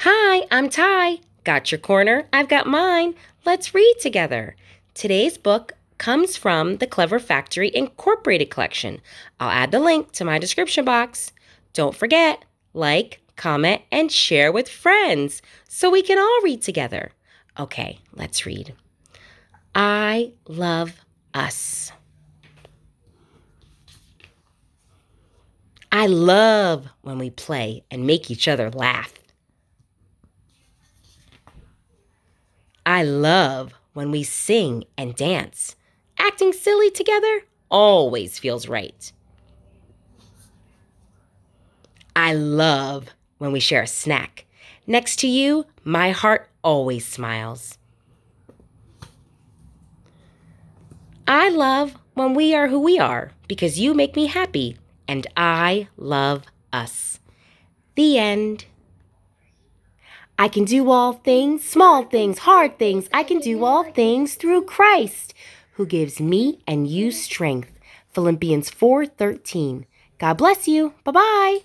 Hi, I'm Ty. Got your corner? I've got mine. Let's read together. Today's book comes from the Clever Factory Incorporated collection. I'll add the link to my description box. Don't forget, like, comment, and share with friends so we can all read together. Okay, let's read. I love us. I love when we play and make each other laugh. I love when we sing and dance. Acting silly together always feels right. I love when we share a snack. Next to you, my heart always smiles. I love when we are who we are because you make me happy, and I love us. The end. I can do all things, small things, hard things. I can do all things through Christ, who gives me and you strength. Philippians 4:13. God bless you. Bye-bye.